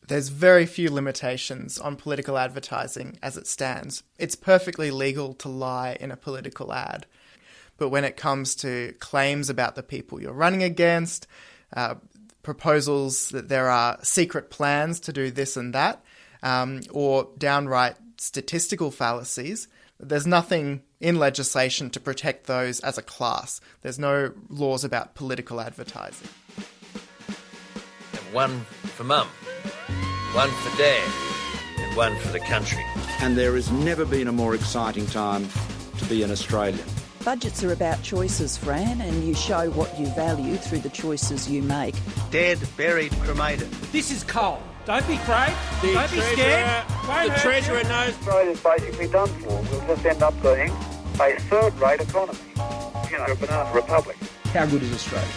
There's very few limitations on political advertising as it stands. It's perfectly legal to lie in a political ad. But when it comes to claims about the people you're running against, proposals that there are secret plans to do this and that, or downright statistical fallacies, there's nothing in legislation to protect those as a class. There's no laws about political advertising. And one for Mum, one for Dad, and one for the country. And there has never been a more exciting time to be an Australian. Budgets are about choices, Fran, and you show what you value through the choices you make. Dead, buried, cremated. This is coal. Don't be afraid. Don't be scared. The Treasurer knows. Australia's basically done for. We'll just end up being a third-rate economy. You know, a banana republic. How good is Australia?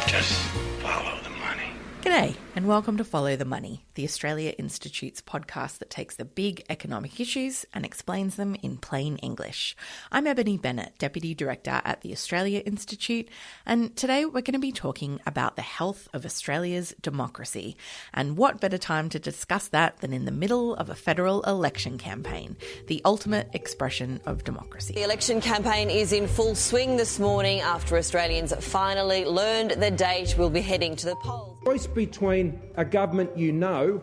Just follow the money. G'day and welcome to Follow the Money, the Australia Institute's podcast that takes the big economic issues and explains them in plain English. I'm Ebony Bennett, Deputy Director at the Australia Institute, and today we're going to be talking about the health of Australia's democracy. And what better time to discuss that than in the middle of a federal election campaign, the ultimate expression of democracy. The election campaign is in full swing this morning after Australians finally learned the date we'll be heading to the polls. Choice between a government you know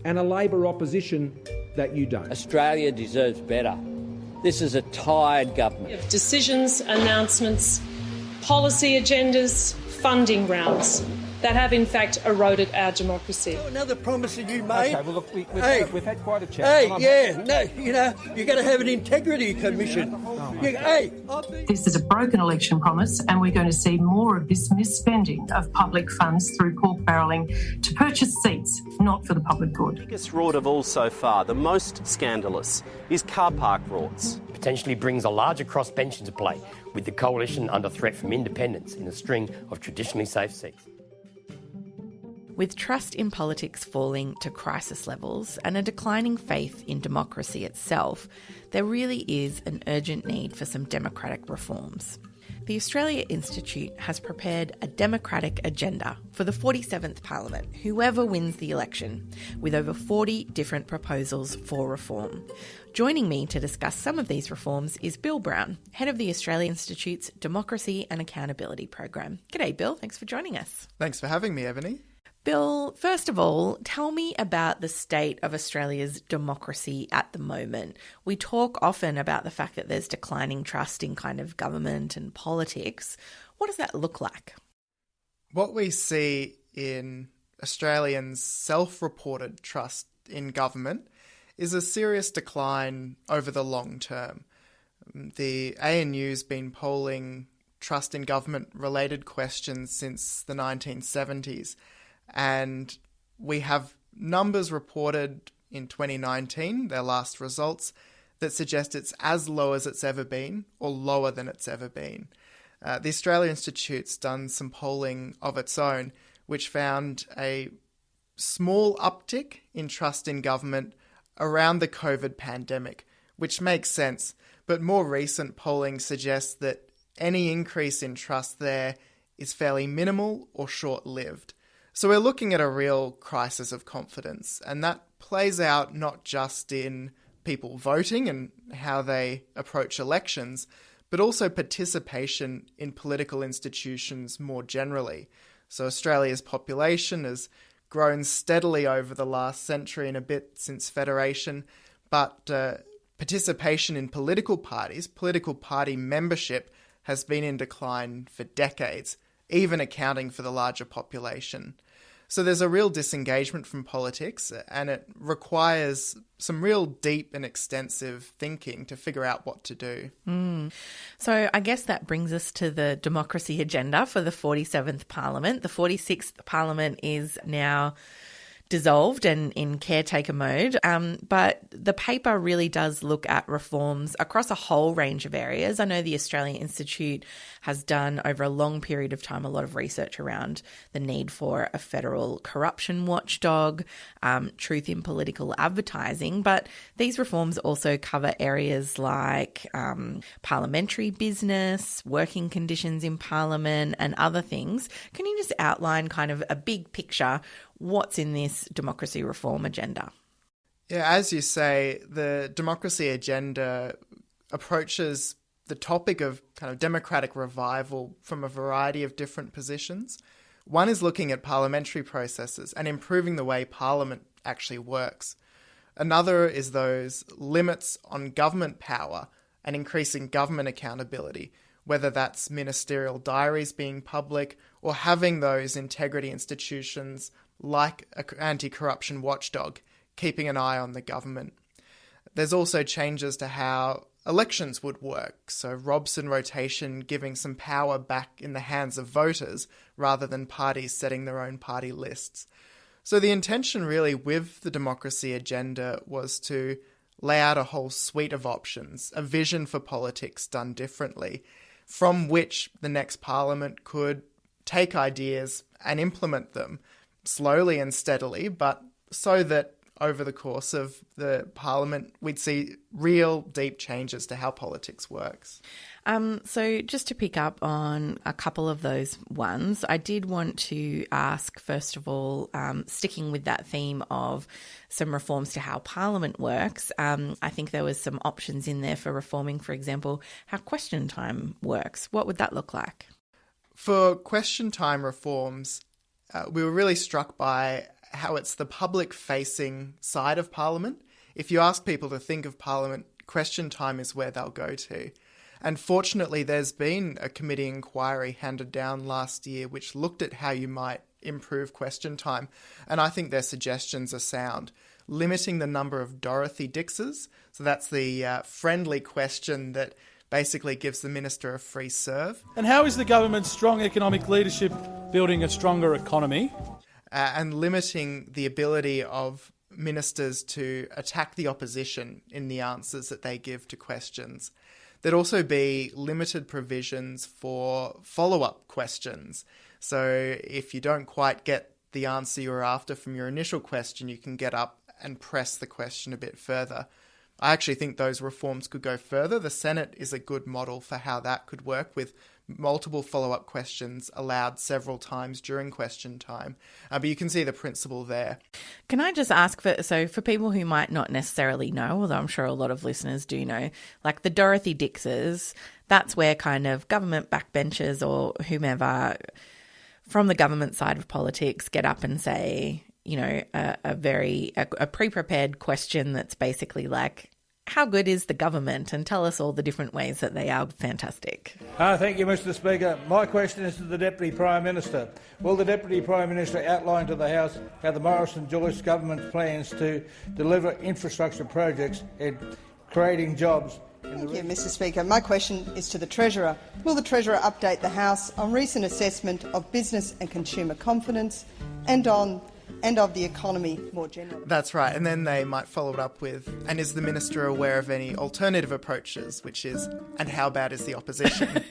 and a Labor opposition that you don't. Australia deserves better. This is a tired government. Decisions, announcements, policy agendas, funding rounds that have in fact eroded our democracy. Another promise that you made. Okay, well look, we've had quite a chat. You're going to have an integrity commission. This is a broken election promise, and we're going to see more of this misspending of public funds through pork barrelling to purchase seats, not for the public good. The biggest rort of all so far, the most scandalous, is car park rorts. Potentially brings a larger crossbench into play, with the coalition under threat from independents in a string of traditionally safe seats. With trust in politics falling to crisis levels and a declining faith in democracy itself, there really is an urgent need for some democratic reforms. The Australia Institute has prepared a democratic agenda for the 47th Parliament, whoever wins the election, with over 40 different proposals for reform. Joining me to discuss some of these reforms is Bill Brown, head of the Australia Institute's Democracy and Accountability Program. G'day, Bill. Thanks for joining us. Thanks for having me, Ebony. Bill, first of all, tell me about the state of Australia's democracy at the moment. We talk often about the fact that there's declining trust in kind of government and politics. What does that look like? What we see in Australians' self-reported trust in government is a serious decline over the long term. The ANU's been polling trust in government-related questions since the 1970s. And we have numbers reported in 2019, their last results, that suggest it's as low as it's ever been or lower than it's ever been. The Australia Institute's done some polling of its own, which found a small uptick in trust in government around the COVID pandemic, which makes sense. But more recent polling suggests that any increase in trust there is fairly minimal or short-lived. So we're looking at a real crisis of confidence, and that plays out not just in people voting and how they approach elections, but also participation in political institutions more generally. So Australia's population has grown steadily over the last century and a bit since Federation, but participation in political parties, political party membership, has been in decline for decades, even accounting for the larger population. So there's a real disengagement from politics, and it requires some real deep and extensive thinking to figure out what to do. So I guess that brings us to the democracy agenda for the 47th Parliament. The 46th Parliament is now dissolved and in caretaker mode, but the paper really does look at reforms across a whole range of areas. I know the Australian Institute has done over a long period of time a lot of research around the need for a federal corruption watchdog, truth in political advertising, but these reforms also cover areas like parliamentary business, working conditions in Parliament and other things. Can you just outline kind of a big picture what's in this democracy reform agenda? Yeah, as you say, the democracy agenda approaches the topic of kind of democratic revival from a variety of different positions. One is looking at parliamentary processes and improving the way Parliament actually works. Another is those limits on government power and increasing government accountability, whether that's ministerial diaries being public or having those integrity institutions like an anti-corruption watchdog keeping an eye on the government. There's also changes to how elections would work, so Robson rotation giving some power back in the hands of voters rather than parties setting their own party lists. So the intention really with the democracy agenda was to lay out a whole suite of options, a vision for politics done differently, from which the next parliament could take ideas and implement them slowly and steadily, but so that over the course of the parliament, we'd see real deep changes to how politics works. So just to pick up on a couple of those ones, I did want to ask, first of all, sticking with that theme of some reforms to how Parliament works, I think there was some options in there for reforming, for example, how question time works. What would that look like? For question time reforms, we were really struck by how it's the public-facing side of Parliament. If you ask people to think of Parliament, question time is where they'll go to. And fortunately, there's been a committee inquiry handed down last year which looked at how you might improve question time. And I think their suggestions are sound. Limiting the number of Dorothy Dixes, so that's the friendly question that basically gives the minister a free serve. And how is the government's strong economic leadership building a stronger economy? And limiting the ability of ministers to attack the opposition in the answers that they give to questions. There'd also be limited provisions for follow-up questions. So if you don't quite get the answer you're after from your initial question, you can get up and press the question a bit further. I actually think those reforms could go further. The Senate is a good model for how that could work, with multiple follow-up questions allowed several times during question time. But you can see the principle there. Can I just ask, for people who might not necessarily know, although I'm sure a lot of listeners do know, like the Dorothy Dixes, that's where kind of government backbenchers or whomever from the government side of politics get up and say, you know, a pre-prepared question that's basically like, how good is the government? And tell us all the different ways that they are fantastic. Thank you, Mr Speaker. My question is to the Deputy Prime Minister. Will the Deputy Prime Minister outline to the House how the Morrison-Joyce government plans to deliver infrastructure projects and creating jobs? Thank you, Mr Speaker. My question is to the Treasurer. Will the Treasurer update the House on recent assessment of business and consumer confidence and of the economy more generally? That's right. And then they might follow it up with, and is the Minister aware of any alternative approaches, which is, and how bad is the opposition?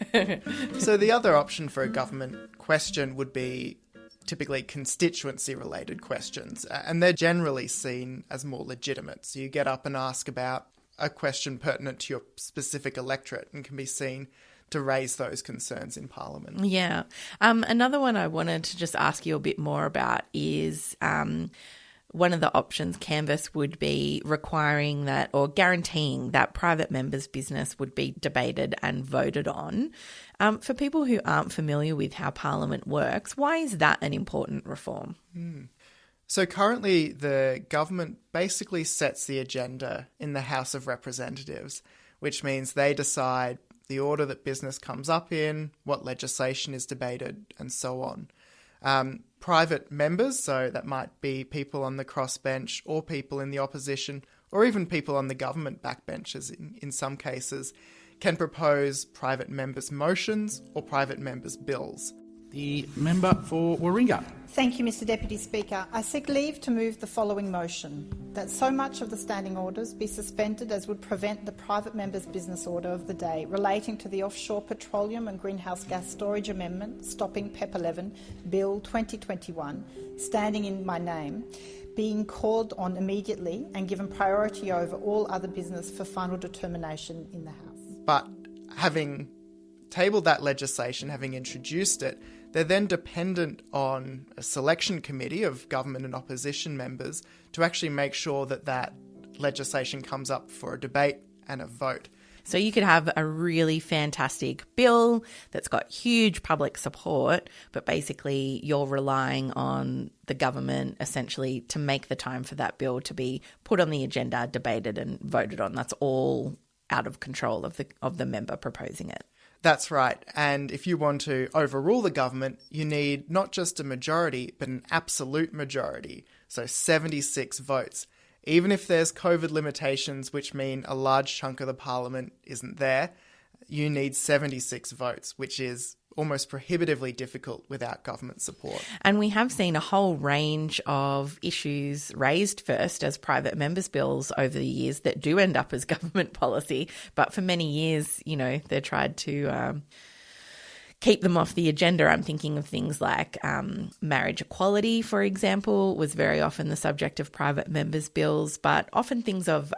So the other option for a government question would be typically constituency-related questions, and they're generally seen as more legitimate. So you get up and ask about a question pertinent to your specific electorate and can be seen to raise those concerns in Parliament. Yeah. Another one I wanted to just ask you a bit more about is one of the options, Canvas, would be requiring that or guaranteeing that private members' business would be debated and voted on. For people who aren't familiar with how Parliament works, why is that an important reform? So currently the government basically sets the agenda in the House of Representatives, which means they decide the order that business comes up in, what legislation is debated, and so on. Private members, so that might be people on the crossbench or people in the opposition or even people on the government backbenches in some cases, can propose private members' motions or private members' bills. The member for Warringah. Thank you, Mr Deputy Speaker. I seek leave to move the following motion, that so much of the standing orders be suspended as would prevent the private member's business order of the day relating to the Offshore Petroleum and Greenhouse Gas Storage Amendment, stopping PEP 11, Bill 2021, standing in my name, being called on immediately and given priority over all other business for final determination in the House. But having tabled that legislation, having introduced it, they're then dependent on a selection committee of government and opposition members to actually make sure that that legislation comes up for a debate and a vote. So you could have a really fantastic bill that's got huge public support, but basically you're relying on the government essentially to make the time for that bill to be put on the agenda, debated and voted on. That's all out of control of the member proposing it. That's right. And if you want to overrule the government, you need not just a majority, but an absolute majority. So 76 votes. Even if there's COVID limitations, which mean a large chunk of the parliament isn't there, you need 76 votes, which is almost prohibitively difficult without government support. And we have seen a whole range of issues raised first as private members' bills over the years that do end up as government policy. But for many years, they tried to keep them off the agenda. I'm thinking of things like marriage equality, for example, was very often the subject of private members' bills, but often things of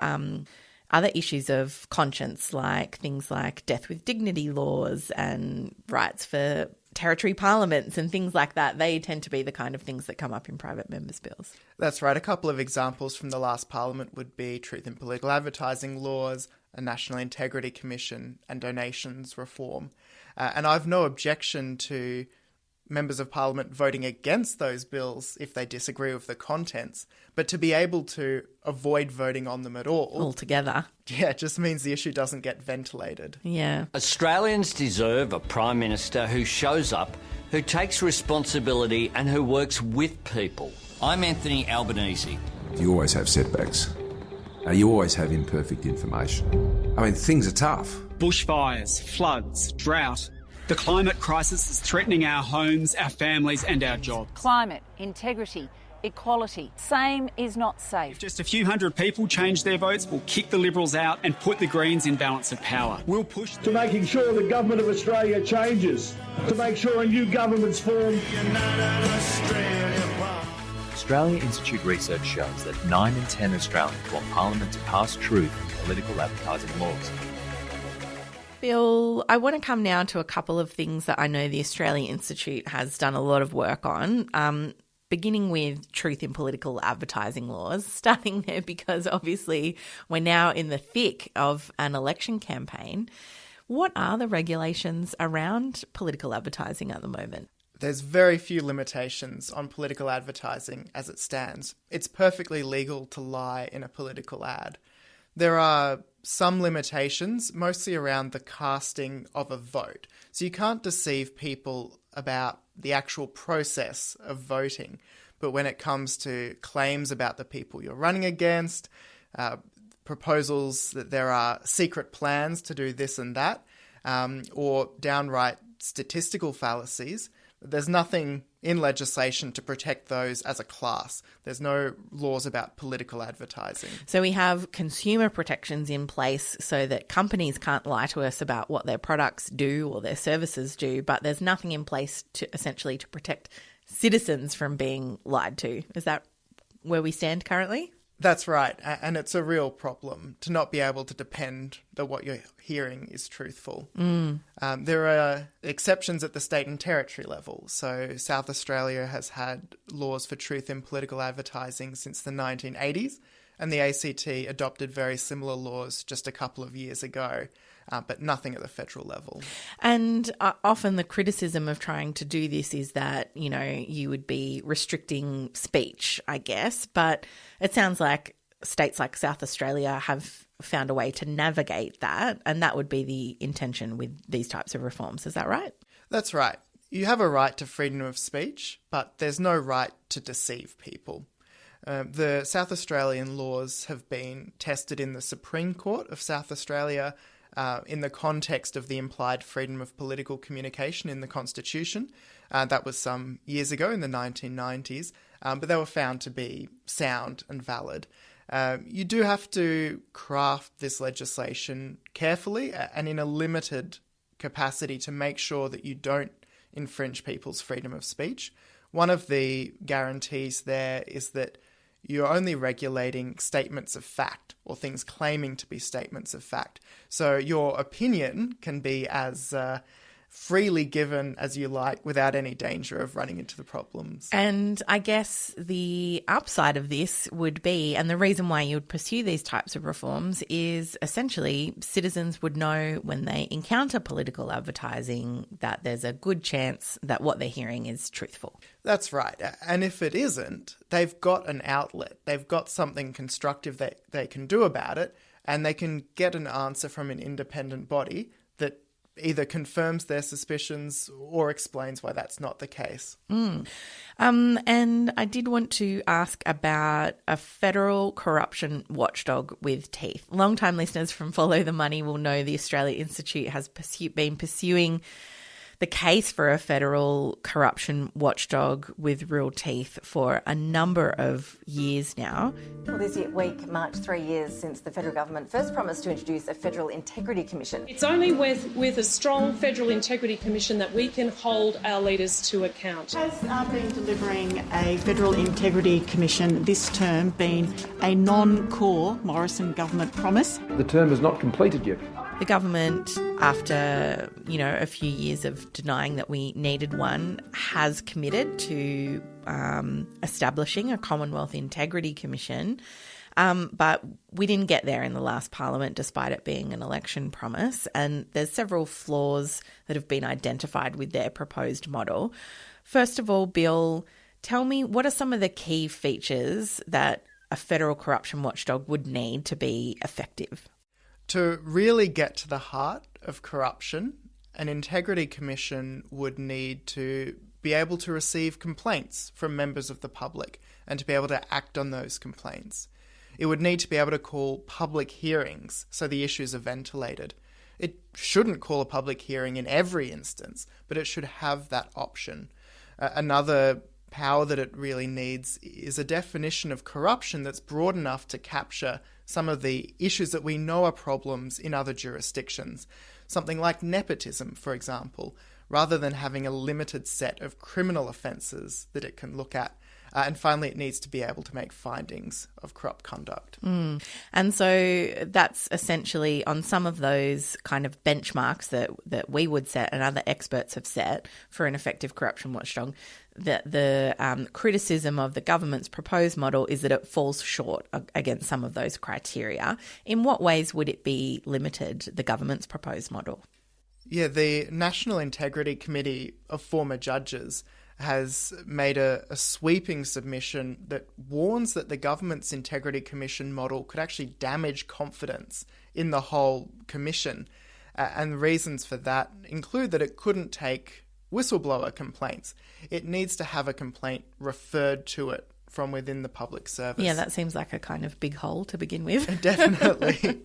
other issues of conscience, like things like death with dignity laws and rights for territory parliaments and things like that. They tend to be the kind of things that come up in private members' bills. That's right. A couple of examples from the last parliament would be truth in political advertising laws, a National Integrity Commission and donations reform. And I've no objection to members of parliament voting against those bills if they disagree with the contents, but to be able to avoid voting on them at all altogether, it just means the issue doesn't get ventilated. Yeah. Australians deserve a Prime Minister who shows up, who takes responsibility and who works with people. I'm Anthony Albanese. You always have setbacks. You always have imperfect information. I mean, things are tough. Bushfires, floods, drought. The climate crisis is threatening our homes, our families and our jobs. Climate, integrity, equality. Same is not safe. If just a few hundred people change their votes, we'll kick the Liberals out and put the Greens in balance of power. We'll push to making sure the government of Australia changes, to make sure a new government's formed. Australia Institute research shows that 9 in 10 Australians want Parliament to pass truth in political advertising laws. Bill, I want to come now to a couple of things that I know the Australia Institute has done a lot of work on, beginning with truth in political advertising laws, starting there because obviously we're now in the thick of an election campaign. What are the regulations around political advertising at the moment? There's very few limitations on political advertising as it stands. It's perfectly legal to lie in a political ad. There are some limitations, mostly around the casting of a vote. So you can't deceive people about the actual process of voting. But when it comes to claims about the people you're running against, proposals that there are secret plans to do this and that, or downright statistical fallacies, there's nothing in legislation to protect those as a class. There's no laws about political advertising. So we have consumer protections in place so that companies can't lie to us about what their products do or their services do, but there's nothing in place to essentially to protect citizens from being lied to. Is that where we stand currently? That's right, and it's a real problem to not be able to depend that what you're hearing is truthful. There are exceptions at the state and territory level. So South Australia has had laws for truth in political advertising since the 1980s, and the ACT adopted very similar laws just a couple of years ago. But nothing at the federal level. And often the criticism of trying to do this is that, you would be restricting speech, I guess. But it sounds like states like South Australia have found a way to navigate that. And that would be the intention with these types of reforms. Is that right? That's right. You have a right to freedom of speech, but there's no right to deceive people. The South Australian laws have been tested in the Supreme Court of South Australia in the context of the implied freedom of political communication in the Constitution. That was some years ago in the 1990s, but they were found to be sound and valid. You do have to craft this legislation carefully and in a limited capacity to make sure that you don't infringe people's freedom of speech. One of the guarantees there is that you're only regulating statements of fact or things claiming to be statements of fact. So your opinion can be as freely given as you like without any danger of running into the problems. And I guess the upside of this would be, and the reason why you would pursue these types of reforms is essentially citizens would know when they encounter political advertising that there's a good chance that what they're hearing is truthful. That's right. And if it isn't, they've got an outlet. They've got something constructive that they can do about it, and they can get an answer from an independent body that either confirms their suspicions or explains why that's not the case. And I did want to ask about a federal corruption watchdog with teeth. Long-time listeners from Follow the Money will know the Australia Institute has been pursuing the case for a federal corruption watchdog with real teeth for a number of years now. Well, this week marked 3 years since the federal government first promised to introduce a federal integrity commission. It's only with a strong federal integrity commission that we can hold our leaders to account. Has been delivering a federal integrity commission this term been a non-core Morrison government promise? The term is not completed yet. The government, after, a few years of denying that we needed one, has committed to establishing a Commonwealth Integrity Commission. But we didn't get there in the last parliament, despite it being an election promise. And there's several flaws that have been identified with their proposed model. First of all, Bill, tell me, what are some of the key features that a federal corruption watchdog would need to be effective? To really get to the heart of corruption, an integrity commission would need to be able to receive complaints from members of the public and to be able to act on those complaints. It would need to be able to call public hearings so the issues are ventilated. It shouldn't call a public hearing in every instance, but it should have that option. Another power that it really needs is a definition of corruption that's broad enough to capture some of the issues that we know are problems in other jurisdictions. Something like nepotism, for example, rather than having a limited set of criminal offences that it can look at. And finally, it needs to be able to make findings of corrupt conduct. And so that's essentially on some of those kind of benchmarks that we would set and other experts have set for an effective corruption watchdog. The criticism of the government's proposed model is that it falls short against some of those criteria. In what ways would it be limited, the government's proposed model? Yeah, the National Integrity Committee of former judges has made a sweeping submission that warns that the government's Integrity Commission model could actually damage confidence in the whole commission. And the reasons for that include that it couldn't take whistleblower complaints. It needs to have a complaint referred to it from within the public service. Yeah, that seems like a kind of big hole to begin with. Definitely.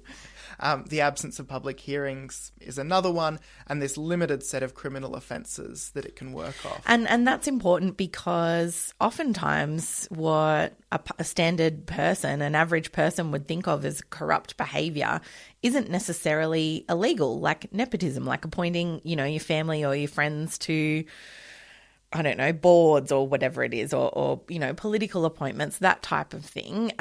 The absence of public hearings is another one, and this limited set of criminal offences that it can work off. And that's important because oftentimes what a standard person, an average person would think of as corrupt behaviour isn't necessarily illegal, like nepotism, like appointing, your family or your friends to, I don't know, boards or whatever it is, or political appointments, that type of thing.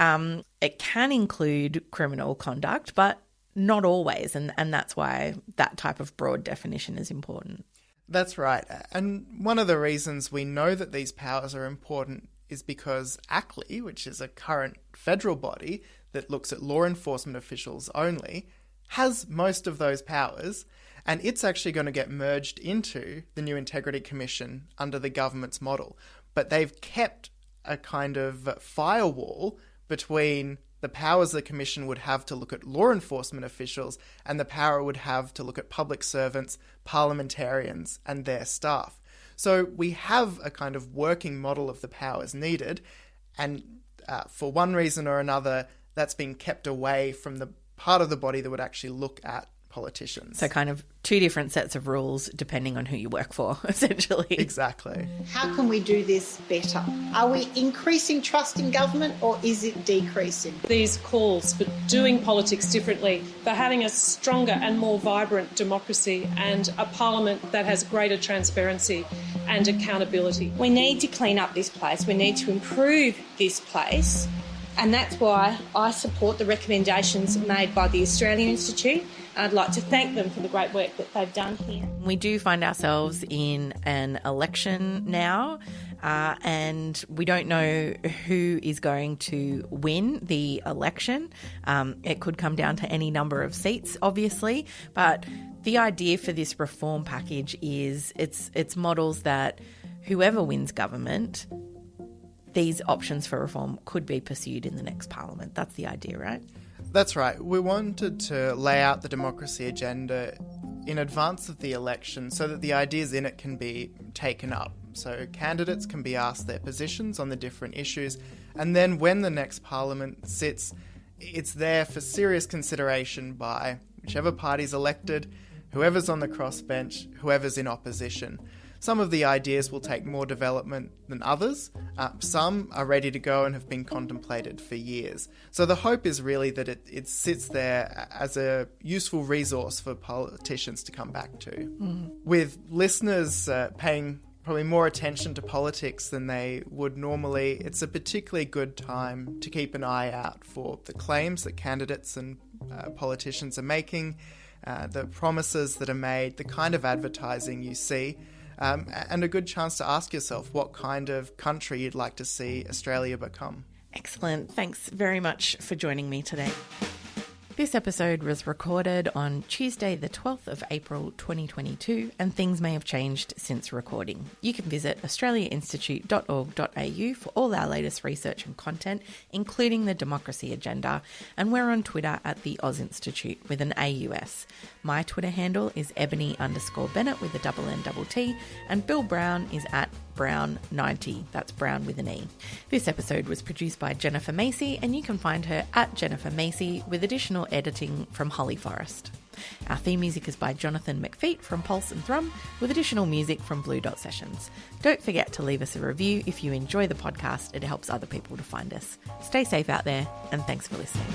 It can include criminal conduct, but not always, and that's why that type of broad definition is important. That's right. And one of the reasons we know that these powers are important is because ACLI, which is a current federal body that looks at law enforcement officials only, has most of those powers, and it's actually going to get merged into the new Integrity Commission under the government's model. But they've kept a kind of firewall between the powers the Commission would have to look at law enforcement officials and the power it would have to look at public servants, parliamentarians and their staff. So we have a kind of working model of the powers needed, and for one reason or another, that's been kept away from the part of the body that would actually look at politicians. So kind of two different sets of rules depending on who you work for, essentially. Exactly. How can we do this better? Are we increasing trust in government or is it decreasing? These calls for doing politics differently, for having a stronger and more vibrant democracy and a parliament that has greater transparency and accountability. We need to clean up this place. We need to improve this place And that's why I support the recommendations made by the Australian Institute. I'd like to thank them for the great work that they've done here. We do find ourselves in an election now, and we don't know who is going to win the election. It could come down to any number of seats, obviously, but the idea for this reform package is it's models that whoever wins government, these options for reform could be pursued in the next parliament. That's the idea, right? That's right. We wanted to lay out the democracy agenda in advance of the election so that the ideas in it can be taken up. So candidates can be asked their positions on the different issues, and then when the next parliament sits, it's there for serious consideration by whichever party's elected, whoever's on the crossbench, whoever's in opposition. Some of the ideas will take more development than others. Some are ready to go and have been contemplated for years. So the hope is really that it sits there as a useful resource for politicians to come back to. Mm. With listeners paying probably more attention to politics than they would normally, it's a particularly good time to keep an eye out for the claims that candidates and politicians are making, the promises that are made, the kind of advertising you see. And a good chance to ask yourself what kind of country you'd like to see Australia become. Excellent. Thanks very much for joining me today. This episode was recorded on Tuesday, the 12th of April 2022, and things may have changed since recording. You can visit australiainstitute.org.au for all our latest research and content, including the democracy agenda, and we're on Twitter at the Oz Institute with an AUS. My Twitter handle is Ebony_Bennett with a _N_T, and Bill Brown is at Brown90. That's Brown with an E. This episode was produced by Jennifer Macy, and you can find her at Jennifer Macy with additional editing from Holly Forrest. Our theme music is by Jonathan McFeet from Pulse and Thrum, with additional music from Blue Dot Sessions. Don't forget to leave us a review if you enjoy the podcast. It helps other people to find us. Stay safe out there, and thanks for listening.